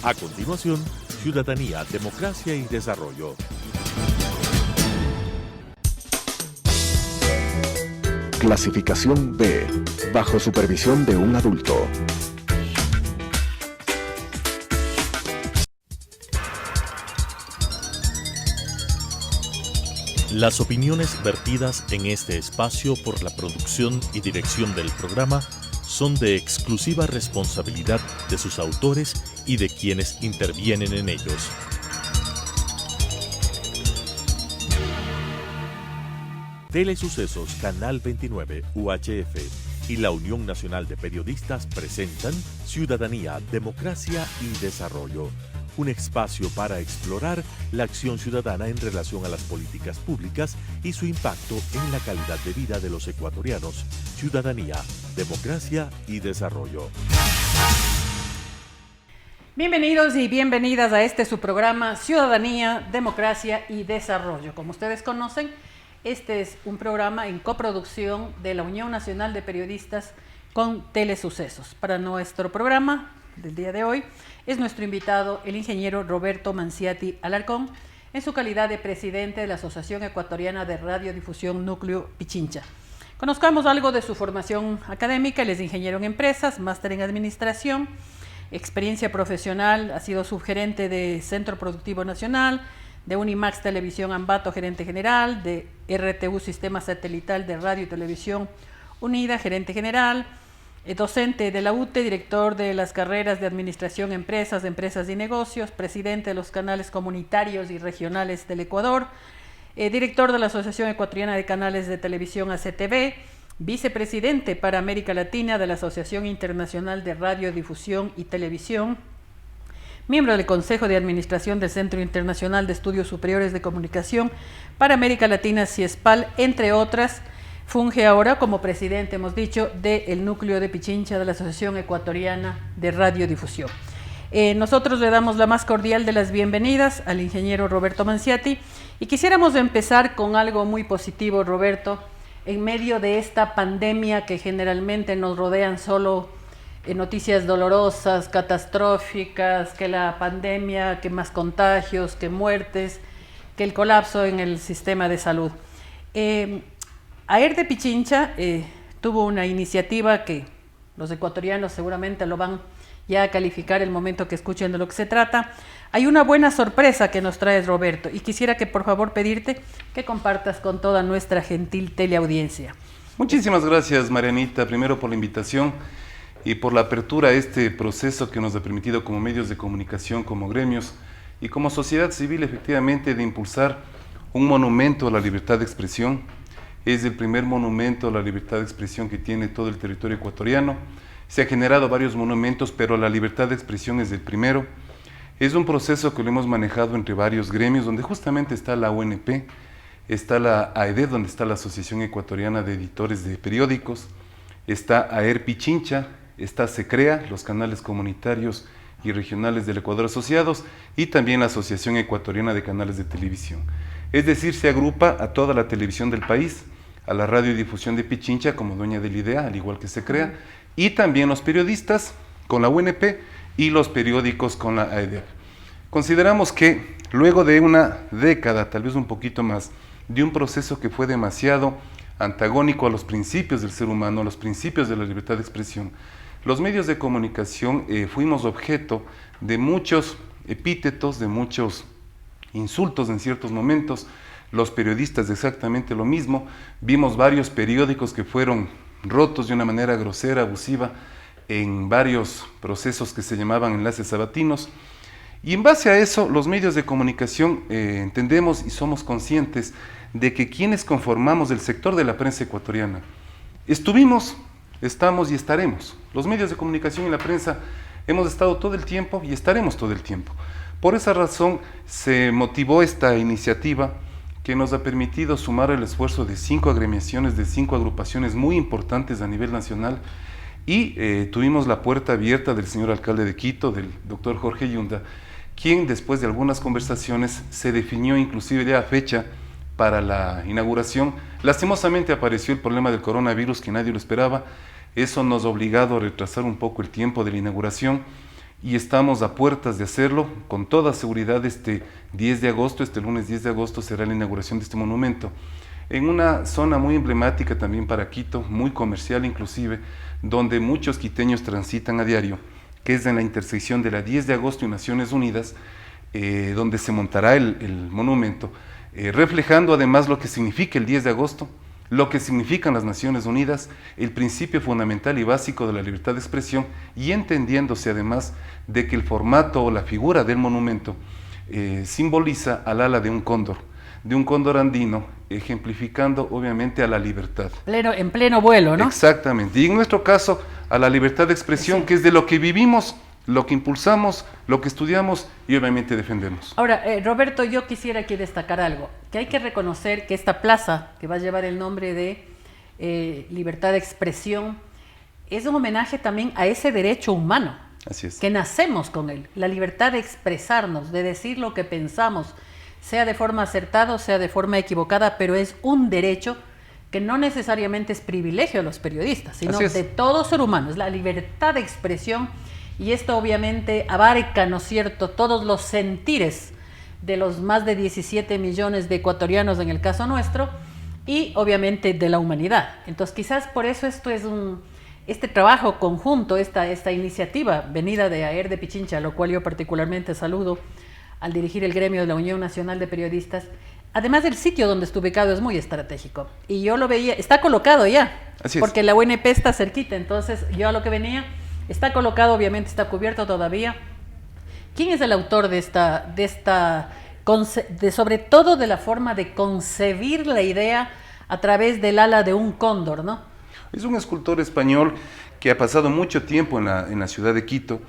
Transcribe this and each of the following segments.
A continuación, Ciudadanía, Democracia y Desarrollo. Clasificación B, bajo supervisión de un adulto. Las opiniones vertidas en este espacio por la producción y dirección del programa son de exclusiva responsabilidad de sus autores y de quienes intervienen en ellos. Telesucesos, Canal 29, UHF y la Unión Nacional de Periodistas presentan Ciudadanía, Democracia y Desarrollo, un espacio para explorar la acción ciudadana en relación a las políticas públicas y su impacto en la calidad de vida de los ecuatorianos. Ciudadanía, Democracia y Desarrollo. Bienvenidos y bienvenidas a su programa Ciudadanía, Democracia y Desarrollo. Como ustedes conocen, este es un programa en coproducción de la Unión Nacional de Periodistas con Telesucesos. Para nuestro programa del día de hoy es nuestro invitado el ingeniero Roberto Manciati Alarcón, en su calidad de presidente de la Asociación Ecuatoriana de Radiodifusión Núcleo Pichincha. Conozcamos algo de su formación académica. Él es ingeniero en empresas, máster en administración, experiencia profesional, ha sido subgerente de Centro Productivo Nacional, de Unimax Televisión Ambato, gerente general, de RTU Sistema Satelital de Radio y Televisión Unida, gerente general, docente de la UTE, director de las carreras de Administración Empresas y Negocios, presidente de los canales comunitarios y regionales del Ecuador, director de la Asociación Ecuatoriana de Canales de Televisión ACTV, vicepresidente para América Latina de la Asociación Internacional de Radiodifusión y Televisión, miembro del Consejo de Administración del Centro Internacional de Estudios Superiores de Comunicación para América Latina, CIESPAL, entre otras. Funge ahora como presidente, hemos dicho, del núcleo de Pichincha de la Asociación Ecuatoriana de Radiodifusión. Nosotros le damos la más cordial de las bienvenidas al ingeniero Roberto Manciati y quisiéramos empezar con algo muy positivo, Roberto, en medio de esta pandemia que generalmente nos rodean solo noticias dolorosas, catastróficas, que la pandemia, que más contagios, que muertes, que el colapso en el sistema de salud. AER de Pichincha tuvo una iniciativa que los ecuatorianos seguramente lo van ya a calificar el momento que escuchen de lo que se trata. Hay una buena sorpresa que nos traes, Roberto, y quisiera que por favor pedirte que compartas con toda nuestra gentil teleaudiencia. Muchísimas gracias, Marianita, primero por la invitación y por la apertura a este proceso que nos ha permitido como medios de comunicación, como gremios y como sociedad civil efectivamente de impulsar un monumento a la libertad de expresión. Es el primer monumento a la libertad de expresión que tiene todo el territorio ecuatoriano. Se han generado varios monumentos, pero la libertad de expresión es el primero. Es un proceso que lo hemos manejado entre varios gremios, donde justamente está la UNP, está la AED, donde está la Asociación Ecuatoriana de Editores de Periódicos, está AER Pichincha, está SECREA, los canales comunitarios y regionales del Ecuador asociados, y también la Asociación Ecuatoriana de Canales de Televisión. Es decir, se agrupa a toda la televisión del país, a la radiodifusión de Pichincha como dueña del IDEA, al igual que SECREA, y también los periodistas con la UNP y los periódicos con la AED. Consideramos que luego de una década, tal vez un poquito más, de un proceso que fue demasiado antagónico a los principios del ser humano, a los principios de la libertad de expresión, los medios de comunicación fuimos objeto de muchos epítetos, de muchos insultos en ciertos momentos, los periodistas exactamente lo mismo. Vimos varios periódicos que fueron rotos de una manera grosera, abusiva, en varios procesos que se llamaban enlaces sabatinos, y en base a eso los medios de comunicación entendemos y somos conscientes de que quienes conformamos el sector de la prensa ecuatoriana estuvimos, estamos y estaremos. Los medios de comunicación y la prensa hemos estado todo el tiempo y estaremos todo el tiempo. Por esa razón se motivó esta iniciativa que nos ha permitido sumar el esfuerzo de 5 agremiaciones, de 5 agrupaciones muy importantes a nivel nacional, y tuvimos la puerta abierta del señor alcalde de Quito, del doctor Jorge Yunda, quien después de algunas conversaciones se definió inclusive ya fecha para la inauguración. Lastimosamente apareció el problema del coronavirus que nadie lo esperaba. Eso nos ha obligado a retrasar un poco el tiempo de la inauguración, y estamos a puertas de hacerlo. Con toda seguridad este 10 de agosto, este lunes 10 de agosto será la inauguración de este monumento, en una zona muy emblemática también para Quito, muy comercial inclusive, donde muchos quiteños transitan a diario, que es en la intersección de la 10 de agosto y Naciones Unidas, donde se montará el monumento, reflejando además lo que significa el 10 de agosto, lo que significan las Naciones Unidas, el principio fundamental y básico de la libertad de expresión, y entendiéndose además de que el formato o la figura del monumento simboliza al ala de un cóndor andino, ejemplificando obviamente a la libertad. En pleno vuelo, ¿no? Exactamente, y en nuestro caso a la libertad de expresión, sí, que es de lo que vivimos, lo que impulsamos, lo que estudiamos y obviamente defendemos. Ahora, Roberto, yo quisiera aquí destacar algo, que hay que reconocer que esta plaza, que va a llevar el nombre de libertad de expresión, es un homenaje también a ese derecho humano. Así es. Que nacemos con él, la libertad de expresarnos, de decir lo que pensamos, sea de forma acertada o sea de forma equivocada, pero es un derecho que no necesariamente es privilegio de los periodistas, sino de todo ser humano, es la libertad de expresión. Y esto obviamente abarca, ¿no es cierto?, todos los sentires de los más de 17 millones de ecuatorianos en el caso nuestro, y obviamente de la humanidad. Entonces quizás por eso esto es este trabajo conjunto, esta iniciativa venida de AER de Pichincha, lo cual yo particularmente saludo al dirigir el gremio de la Unión Nacional de Periodistas. Además del sitio donde está ubicado es muy estratégico, y yo lo veía, está colocado ya, porque la UNP está cerquita, entonces yo a lo que venía... Está colocado, obviamente está cubierto todavía. ¿Quién es el autor sobre todo de la forma de concebir la idea a través del ala de un cóndor, ¿no? Es un escultor español que ha pasado mucho tiempo en la ciudad de Quito.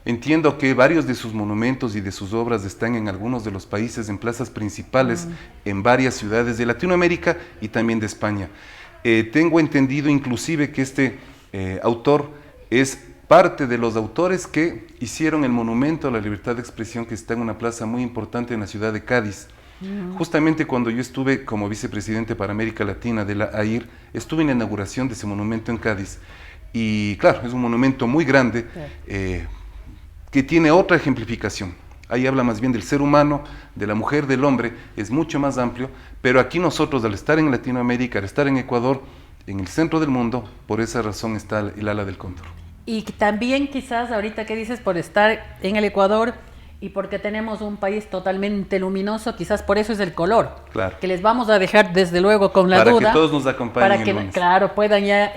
Entiendo que varios de sus monumentos y de sus obras están en algunos de los países, en plazas principales, en varias ciudades de Latinoamérica y también de España. Tengo entendido inclusive que este autor es parte de los autores que hicieron el monumento a la libertad de expresión, que está en una plaza muy importante en la ciudad de Cádiz. Justamente cuando yo estuve como vicepresidente para América Latina de la AIR, estuve en la inauguración de ese monumento en Cádiz. Y claro, es un monumento muy grande, que tiene otra ejemplificación. Ahí habla más bien del ser humano, de la mujer, del hombre, es mucho más amplio, pero aquí nosotros, al estar en Latinoamérica, al estar en Ecuador, en el centro del mundo, por esa razón está el ala del cóndor. Y también quizás ahorita que dices por estar en el Ecuador y porque tenemos un país totalmente luminoso, quizás por eso es el color, claro, que les vamos a dejar desde luego con la duda. Para que todos nos acompañen para que, el lunes. Claro, puedan ya...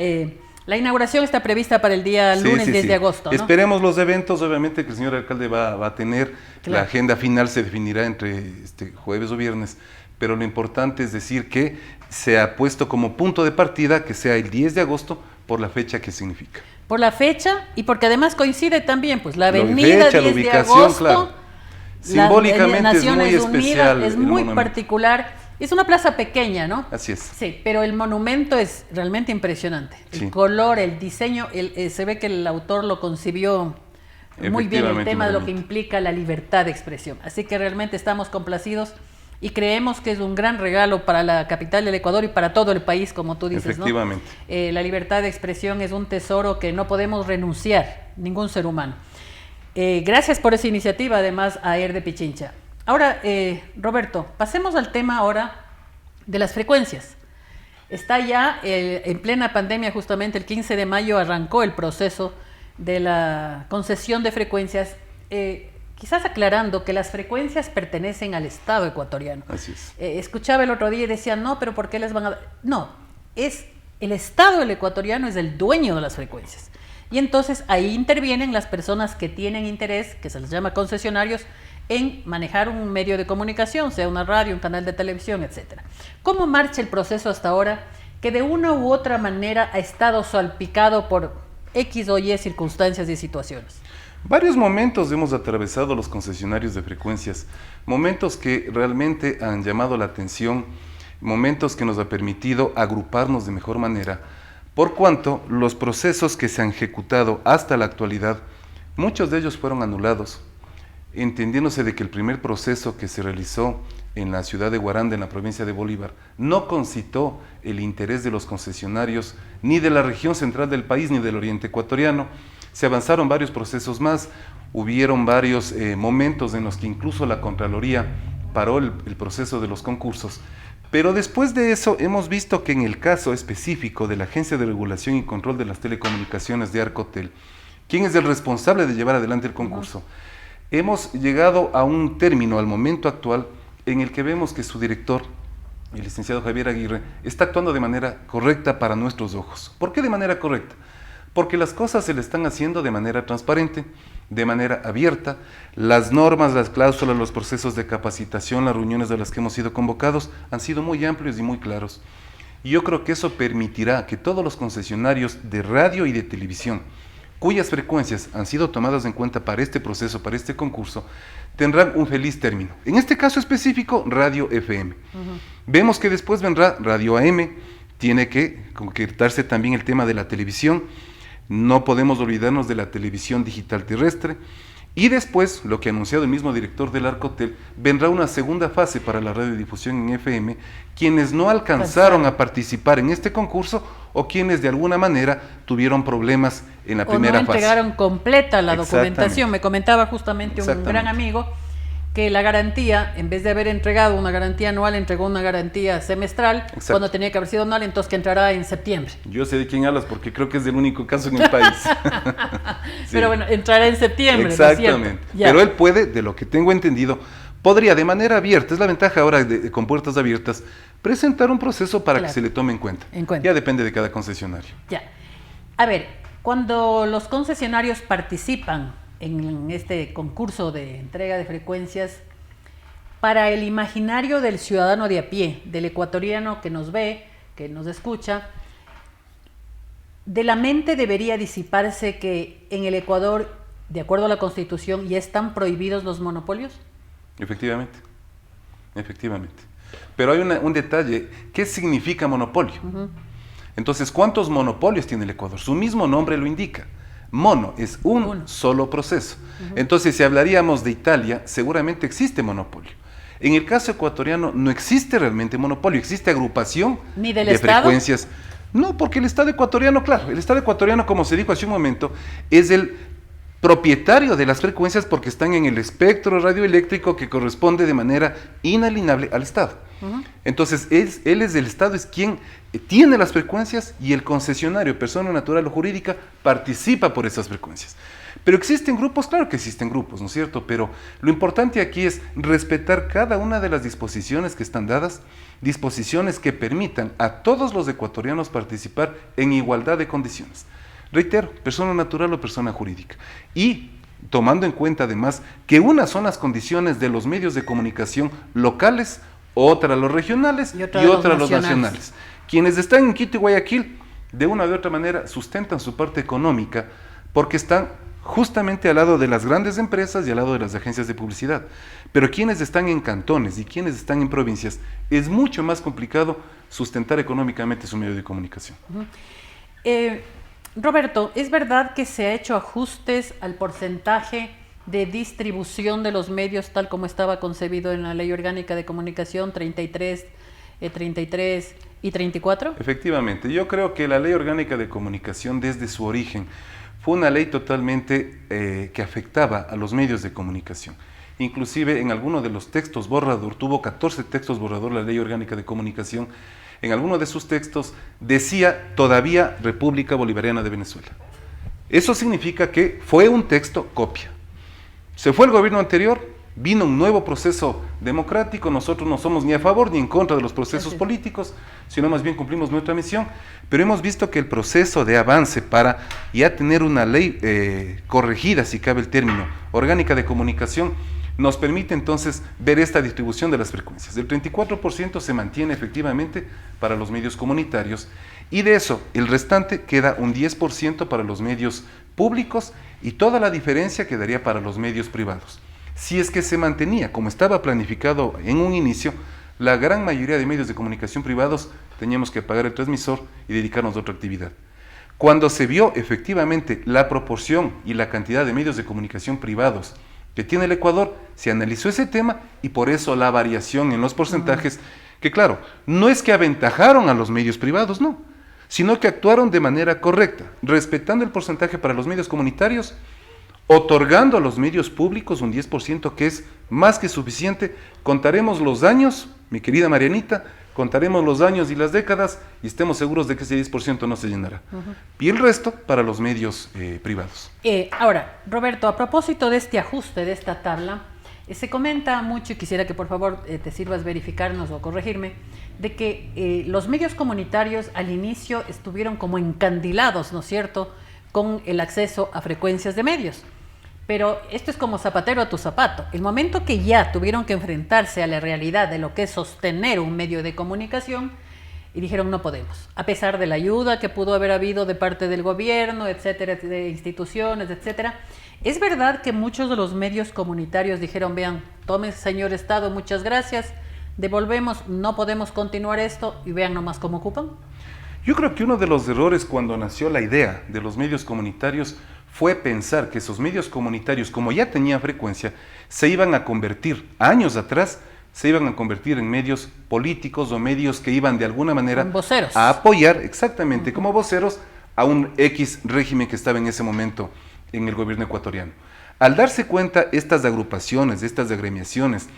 la inauguración está prevista para el día lunes 10 de agosto, ¿no? Esperemos los eventos, obviamente que el señor alcalde va a tener, claro. La agenda final se definirá entre jueves o viernes, pero lo importante es decir que se ha puesto como punto de partida que sea el 10 de agosto por la fecha que significa. Por la fecha y porque además coincide también, pues la avenida 10 de agosto, claro. Simbólicamente es muy especial. Es muy particular, es una plaza pequeña, ¿no? Así es. Sí, pero el monumento es realmente impresionante. El color, el diseño, se ve que el autor lo concibió muy bien, el tema de lo que implica la libertad de expresión. Así que realmente estamos complacidos y creemos que es un gran regalo para la capital del Ecuador y para todo el país, como tú dices, efectivamente, ¿no? La libertad de expresión es un tesoro que no podemos renunciar, ningún ser humano. Gracias por esa iniciativa, además, a AER de Pichincha. Ahora, Roberto, pasemos al tema ahora de las frecuencias. Está ya en plena pandemia, justamente el 15 de mayo arrancó el proceso de la concesión de frecuencias, quizás aclarando que las frecuencias pertenecen al Estado ecuatoriano. Así es. Escuchaba el otro día y decían, no, pero ¿por qué les van a dar? No, es el Estado ecuatoriano es el dueño de las frecuencias. Y entonces ahí intervienen las personas que tienen interés, que se les llama concesionarios, en manejar un medio de comunicación, sea una radio, un canal de televisión, etc. ¿Cómo marcha el proceso hasta ahora, que de una u otra manera ha estado salpicado por X o Y circunstancias y situaciones? Varios momentos hemos atravesado los concesionarios de frecuencias, momentos que realmente han llamado la atención, momentos que nos ha permitido agruparnos de mejor manera, por cuanto los procesos que se han ejecutado hasta la actualidad, muchos de ellos fueron anulados, entendiéndose de que el primer proceso que se realizó en la ciudad de Guaranda, en la provincia de Bolívar, no concitó el interés de los concesionarios, ni de la región central del país, ni del oriente ecuatoriano. Se avanzaron varios procesos más, hubieron varios momentos en los que incluso la Contraloría paró el proceso de los concursos. Pero después de eso hemos visto que en el caso específico de la Agencia de Regulación y Control de las Telecomunicaciones de Arcotel, ¿quién es el responsable de llevar adelante el concurso? Hemos llegado a un término al momento actual en el que vemos que su director, el licenciado Javier Aguirre, está actuando de manera correcta para nuestros ojos. ¿Por qué de manera correcta? Porque las cosas se le están haciendo de manera transparente, de manera abierta. Las normas, las cláusulas, los procesos de capacitación, las reuniones de las que hemos sido convocados han sido muy amplios y muy claros. Y yo creo que eso permitirá que todos los concesionarios de radio y de televisión, cuyas frecuencias han sido tomadas en cuenta para este proceso, para este concurso, tendrán un feliz término. En este caso específico, Radio FM. Vemos que después vendrá Radio AM, tiene que concretarse también el tema de la televisión. No podemos olvidarnos de la televisión digital terrestre. Y después, lo que ha anunciado el mismo director del Arcotel, vendrá una segunda fase para la radiodifusión en FM, quienes no alcanzaron a participar en este concurso o quienes de alguna manera tuvieron problemas en la primera fase. O no entregaron completa la documentación. Me comentaba justamente un gran amigo que la garantía, en vez de haber entregado una garantía anual, entregó una garantía semestral, cuando tenía que haber sido anual, entonces que entrará en septiembre. Yo sé de quién hablas porque creo que es el único caso en el país. Sí. Pero bueno, entrará en septiembre. Exactamente. ¿No? Pero él puede, de lo que tengo entendido, podría de manera abierta, es la ventaja ahora con puertas abiertas, presentar un proceso para que se le tome en cuenta. Ya depende de cada concesionario. Ya. A ver, cuando los concesionarios participan en este concurso de entrega de frecuencias, para el imaginario del ciudadano de a pie, del ecuatoriano que nos ve, que nos escucha, de la mente debería disiparse que en el Ecuador, de acuerdo a la Constitución, ya están prohibidos los monopolios. Efectivamente, efectivamente. Pero hay un detalle. ¿Qué significa monopolio? Entonces, ¿cuántos monopolios tiene el Ecuador? Su mismo nombre lo indica. Mono es un solo proceso. Entonces, si hablaríamos de Italia, seguramente existe monopolio. En el caso ecuatoriano no existe realmente monopolio, existe agrupación de frecuencias. No, porque el Estado ecuatoriano, claro, el Estado ecuatoriano, como se dijo hace un momento, es el propietario de las frecuencias porque están en el espectro radioeléctrico que corresponde de manera inalienable al Estado. Entonces, él es el Estado, es quien tiene las frecuencias y el concesionario, persona natural o jurídica, participa por esas frecuencias. Pero existen grupos, claro que existen grupos, ¿no es cierto? Pero lo importante aquí es respetar cada una de las disposiciones que están dadas, disposiciones que permitan a todos los ecuatorianos participar en igualdad de condiciones. Reitero, persona natural o persona jurídica. Y tomando en cuenta además que unas son las condiciones de los medios de comunicación locales, otra los regionales y otra los nacionales. Quienes están en Quito y Guayaquil, de una u otra manera, sustentan su parte económica porque están justamente al lado de las grandes empresas y al lado de las agencias de publicidad. Pero quienes están en cantones y quienes están en provincias, es mucho más complicado sustentar económicamente su medio de comunicación. Roberto, ¿es verdad que se ha hecho ajustes al porcentaje de distribución de los medios tal como estaba concebido en la Ley Orgánica de Comunicación 33 y 34? Efectivamente, yo creo que la Ley Orgánica de Comunicación desde su origen fue una ley totalmente que afectaba a los medios de comunicación. Inclusive en alguno de los textos borrador, tuvo 14 textos borrador la Ley Orgánica de Comunicación, en alguno de sus textos decía todavía República Bolivariana de Venezuela. Eso significa que fue un texto copia. Se fue el gobierno anterior, vino un nuevo proceso democrático, nosotros no somos ni a favor ni en contra de los procesos políticos, sino más bien cumplimos nuestra misión, pero hemos visto que el proceso de avance para ya tener una ley corregida, si cabe el término, orgánica de comunicación, nos permite entonces ver esta distribución de las frecuencias. El 34% se mantiene efectivamente para los medios comunitarios y de eso el restante queda un 10% para los medios públicos y toda la diferencia quedaría para los medios privados. Si es que se mantenía como estaba planificado en un inicio, la gran mayoría de medios de comunicación privados teníamos que pagar el transmisor y dedicarnos a otra actividad. Cuando se vio efectivamente la proporción y la cantidad de medios de comunicación privados que tiene el Ecuador, se analizó ese tema y por eso la variación en los porcentajes, que claro, no es que aventajaron a los medios privados, no, sino que actuaron de manera correcta, respetando el porcentaje para los medios comunitarios, otorgando a los medios públicos un 10% que es más que suficiente. Contaremos los años, mi querida Marianita, contaremos los años y las décadas y estemos seguros de que ese 10% no se llenará. Y el resto para los medios privados. Ahora, Roberto, a propósito de este ajuste, de esta tabla, se comenta mucho, y quisiera que por favor te sirvas verificarnos o corregirme, de que los medios comunitarios al inicio estuvieron como encandilados, ¿no es cierto?, con el acceso a frecuencias de medios. Pero esto es como zapatero a tu zapato. El momento que ya tuvieron que enfrentarse a la realidad de lo que es sostener un medio de comunicación, y dijeron no podemos, a pesar de la ayuda que pudo haber habido de parte del gobierno, etcétera, de instituciones, etcétera. Es verdad que muchos de los medios comunitarios dijeron, vean, tome señor Estado, muchas gracias, devolvemos, no podemos continuar esto, y vean nomás cómo ocupan. Yo creo que uno de los errores cuando nació la idea de los medios comunitarios fue pensar que esos medios comunitarios, como ya tenían frecuencia, se iban a convertir, años atrás, se iban a convertir en medios políticos o medios que iban de alguna manera voceros, a apoyar, exactamente, como voceros, a un X régimen que estaba en ese momento en el gobierno ecuatoriano. Al darse cuenta estas agrupaciones, estas agremiaciones,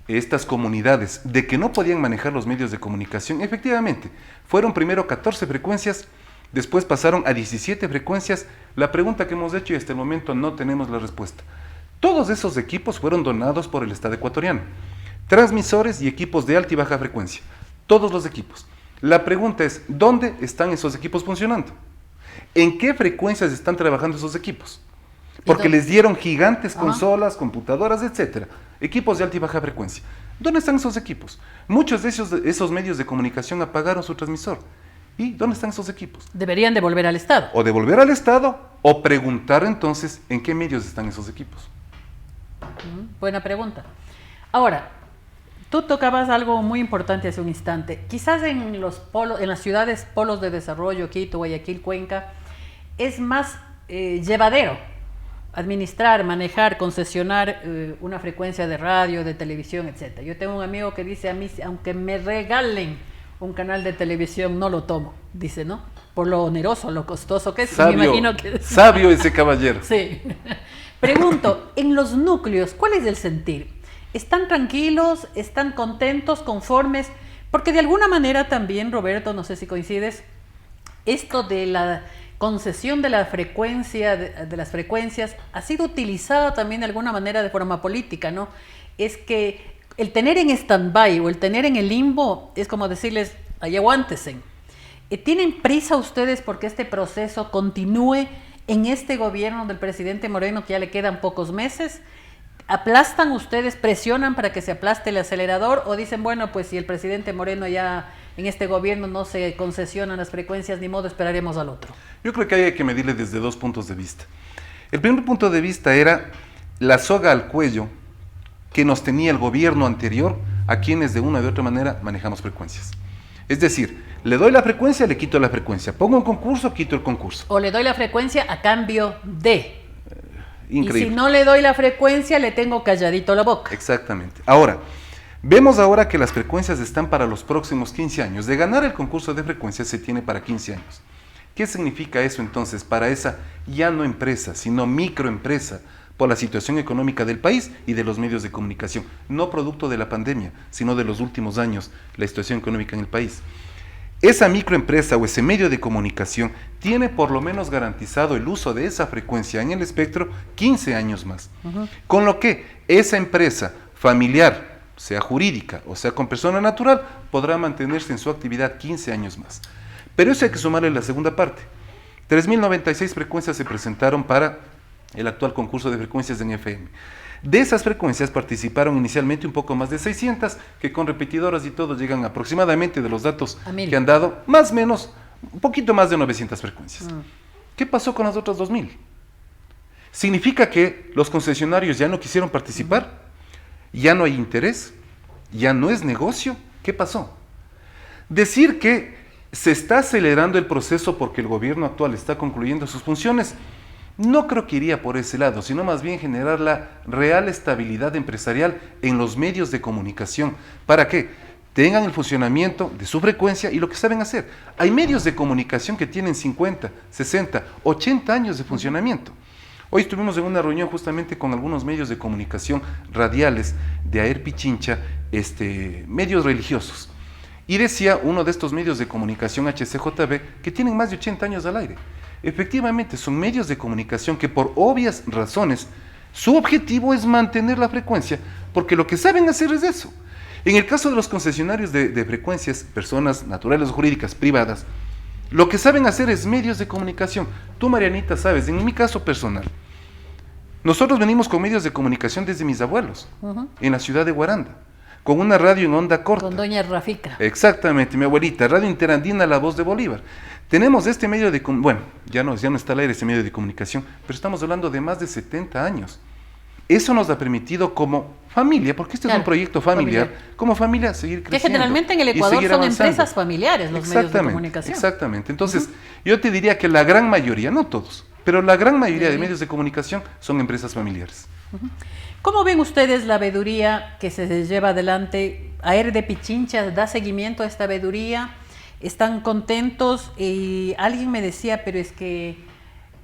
estas comunidades, de que no podían manejar los medios de comunicación, efectivamente, fueron primero 14 frecuencias, después pasaron a 17 frecuencias. La pregunta que hemos hecho y hasta el momento no tenemos la respuesta. Todos esos equipos fueron donados por el Estado ecuatoriano. Transmisores y equipos de alta y baja frecuencia. Todos los equipos. La pregunta es, ¿dónde están esos equipos funcionando? ¿En qué frecuencias están trabajando esos equipos? Porque les dieron gigantes consolas, computadoras, etcétera. Equipos de alta y baja frecuencia. ¿Dónde están esos equipos? Muchos de esos medios de comunicación apagaron su transmisor. ¿Y dónde están esos equipos? Deberían devolver al Estado. O devolver al Estado, o preguntar entonces en qué medios están esos equipos. Buena pregunta. Ahora, tú tocabas algo muy importante hace un instante. Quizás en los polos, en las ciudades polos de desarrollo, Quito, Guayaquil, Cuenca, es más llevadero administrar, manejar, concesionar una frecuencia de radio, de televisión, etc. Yo tengo un amigo que dice a mí, aunque me regalen un canal de televisión, no lo tomo, dice, ¿no? Por lo oneroso, lo costoso que es. Sabio, me imagino que sabio ese caballero. Sí. Pregunto, en los núcleos, ¿cuál es el sentir? ¿Están tranquilos? ¿Están contentos? ¿Conformes? Porque de alguna manera también, Roberto, no sé si coincides, esto de la concesión de la frecuencia, de las frecuencias, ha sido utilizada también de alguna manera de forma política, ¿no? Es que el tener en stand-by o el tener en el limbo es como decirles, ahí aguántense. ¿Tienen prisa ustedes porque este proceso continúe en este gobierno del presidente Moreno, que ya le quedan pocos meses? ¿Aplastan ustedes, presionan para que se aplaste el acelerador, o dicen, bueno, pues si el presidente Moreno ya en este gobierno no se concesionan las frecuencias, ni modo, esperaremos al otro? Yo creo que hay que medirle desde dos puntos de vista. El primer punto de vista era la soga al cuello que nos tenía el gobierno anterior a quienes de una u otra manera manejamos frecuencias. Es decir, le doy la frecuencia, le quito la frecuencia. Pongo un concurso, quito el concurso. O le doy la frecuencia a cambio de... Increíble. Y si no le doy la frecuencia, le tengo calladito la boca. Exactamente. Ahora, vemos ahora que las frecuencias están para los próximos 15 años. De ganar el concurso de frecuencias se tiene para 15 años. ¿Qué significa eso entonces para esa ya no empresa, sino microempresa, por la situación económica del país y de los medios de comunicación? No producto de la pandemia, sino de los últimos años, la situación económica en el país. Esa microempresa o ese medio de comunicación tiene por lo menos garantizado el uso de esa frecuencia en el espectro 15 años más. Con lo que esa empresa familiar, sea jurídica o sea con persona natural, podrá mantenerse en su actividad 15 años más. Pero eso hay que sumarle la segunda parte. 3.096 frecuencias se presentaron para el actual concurso de frecuencias en FM. De esas frecuencias participaron inicialmente un poco más de 600, que con repetidoras y todo llegan aproximadamente, de los datos que han dado, más o menos, un poquito más de 900 frecuencias. ¿Qué pasó con las otras 2.000? ¿Significa que los concesionarios ya no quisieron participar? ¿Ya no hay interés? ¿Ya no es negocio? ¿Qué pasó? Decir que se está acelerando el proceso porque el gobierno actual está concluyendo sus funciones, no creo que iría por ese lado, sino más bien generar la real estabilidad empresarial en los medios de comunicación. ¿Para qué? Tengan el funcionamiento de su frecuencia y lo que saben hacer. Hay medios de comunicación que tienen 50, 60, 80 años de funcionamiento. Hoy estuvimos en una reunión justamente con algunos medios de comunicación radiales de AER Pichincha, medios religiosos. Y decía uno de estos medios de comunicación HCJB que tienen más de 80 años al aire. Efectivamente, son medios de comunicación que por obvias razones, su objetivo es mantener la frecuencia, porque lo que saben hacer es eso. En el caso de los concesionarios de frecuencias, personas naturales o jurídicas privadas, lo que saben hacer es medios de comunicación. Tú, Marianita, sabes, en mi caso personal, nosotros venimos con medios de comunicación desde mis abuelos, en la ciudad de Guaranda, con una radio en onda corta. Con doña Rafica. Exactamente, mi abuelita, Radio Interandina, La Voz de Bolívar. Tenemos este medio de, bueno, ya no está al aire ese medio de comunicación, pero estamos hablando de más de 70 años. Eso nos ha permitido como familia, porque este es un proyecto familiar, como familia seguir creciendo. Que generalmente en el Ecuador son empresas familiares los medios de comunicación. Exactamente, entonces yo te diría que la gran mayoría, no todos, pero la gran mayoría de medios de comunicación son empresas familiares. ¿Cómo ven ustedes la veeduría que se lleva adelante? AER de Pichincha da seguimiento a esta veeduría, están contentos y alguien me decía, pero es que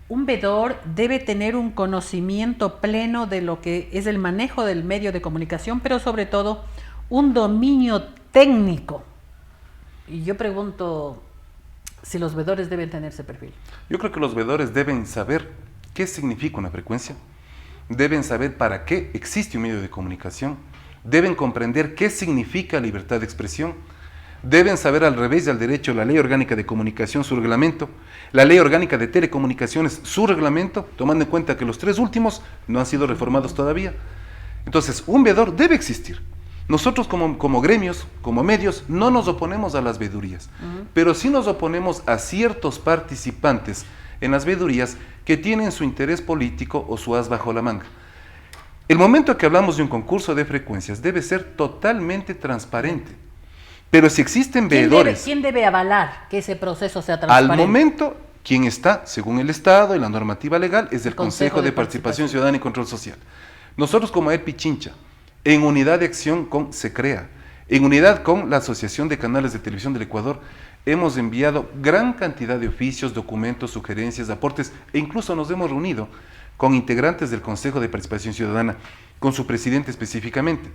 un veedor debe tener un conocimiento pleno de lo que es el manejo del medio de comunicación, pero sobre todo un dominio técnico. Y yo pregunto si los veedores deben tener ese perfil. Yo creo que los veedores deben saber qué significa una frecuencia, deben saber para qué existe un medio de comunicación, deben comprender qué significa libertad de expresión, deben saber al revés del derecho la Ley Orgánica de Comunicación, su reglamento, la Ley Orgánica de Telecomunicaciones, su reglamento, tomando en cuenta que los tres últimos no han sido reformados todavía. Entonces, un veedor debe existir. Nosotros como gremios, como medios, no nos oponemos a las veedurías, pero sí nos oponemos a ciertos participantes en las veedurías que tienen su interés político o su as bajo la manga. El momento que hablamos de un concurso de frecuencias debe ser totalmente transparente. Pero si existen veedores... ¿Quién debe avalar que ese proceso sea transparente? Al momento, quien está, según el Estado y la normativa legal, es el Consejo de Participación Ciudadana y Control Social. Nosotros como AER Pichincha, en unidad de acción con SECREA, en unidad con la Asociación de Canales de Televisión del Ecuador, hemos enviado gran cantidad de oficios, documentos, sugerencias, aportes, e incluso nos hemos reunido con integrantes del Consejo de Participación Ciudadana, con su presidente específicamente.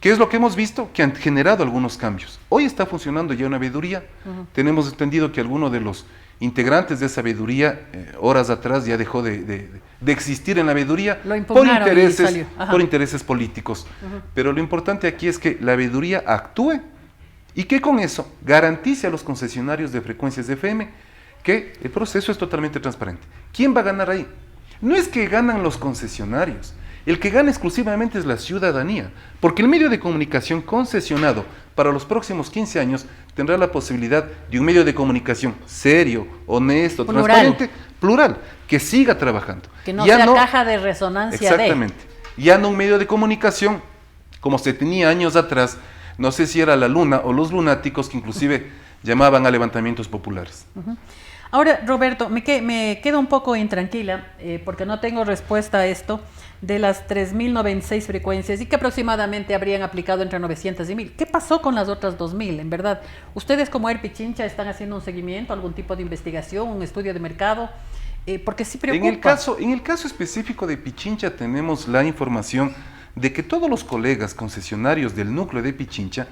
¿Qué es lo que hemos visto? Que han generado algunos cambios. Hoy está funcionando ya una veeduría. Tenemos entendido que alguno de los integrantes de esa veeduría, horas atrás, ya dejó de existir en la veeduría por intereses políticos. Pero lo importante aquí es que la veeduría actúe y que con eso garantice a los concesionarios de frecuencias de FM que el proceso es totalmente transparente. ¿Quién va a ganar ahí? No es que ganan los concesionarios, el que gana exclusivamente es la ciudadanía, porque el medio de comunicación concesionado para los próximos 15 años tendrá la posibilidad de un medio de comunicación serio, honesto, transparente, plural, que siga trabajando. Que no sea caja de resonancia. Exactamente. Ya no un medio de comunicación como se tenía años atrás, no sé si era La Luna o Los Lunáticos, que inclusive llamaban a levantamientos populares. Ahora, Roberto, me quedo un poco intranquila porque no tengo respuesta a esto de las 3.096 frecuencias y que aproximadamente habrían aplicado entre 900 y 1.000. ¿Qué pasó con las otras 2.000? En verdad, ¿ustedes como AER Pichincha están haciendo un seguimiento, algún tipo de investigación, un estudio de mercado? Porque sí preocupa. En el caso específico de Pichincha tenemos la información de que todos los colegas concesionarios del núcleo de Pichincha,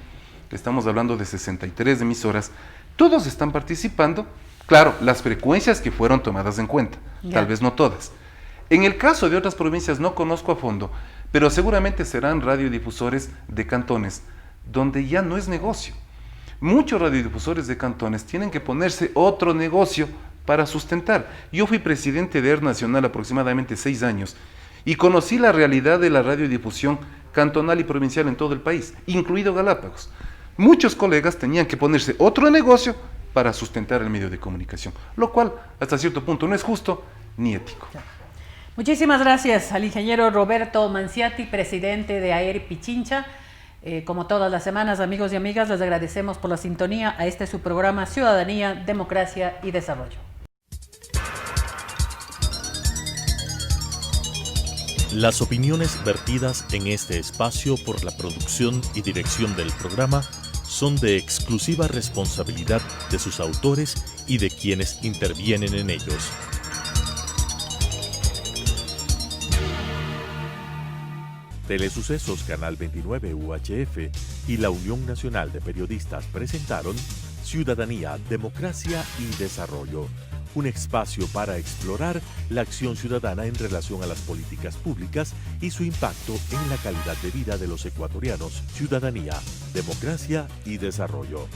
que estamos hablando de 63 emisoras, todos están participando. Claro, las frecuencias que fueron tomadas en cuenta, tal vez no todas. En el caso de otras provincias no conozco a fondo, pero seguramente serán radiodifusores de cantones, donde ya no es negocio. Muchos radiodifusores de cantones tienen que ponerse otro negocio para sustentar. Yo fui presidente de AER Nacional aproximadamente 6 años y conocí la realidad de la radiodifusión cantonal y provincial en todo el país, incluido Galápagos. Muchos colegas tenían que ponerse otro negocio para sustentar el medio de comunicación, lo cual hasta cierto punto no es justo ni ético. Muchísimas gracias al ingeniero Roberto Manciati, presidente de AER Pichincha. Como todas las semanas, amigos y amigas, les agradecemos por la sintonía a este su programa Ciudadanía, Democracia y Desarrollo. Las opiniones vertidas en este espacio por la producción y dirección del programa son de exclusiva responsabilidad de sus autores y de quienes intervienen en ellos. Telesucesos Canal 29 UHF y la Unión Nacional de Periodistas presentaron Ciudadanía, Democracia y Desarrollo, un espacio para explorar la acción ciudadana en relación a las políticas públicas y su impacto en la calidad de vida de los ecuatorianos. Ciudadanía, Democracia y Desarrollo.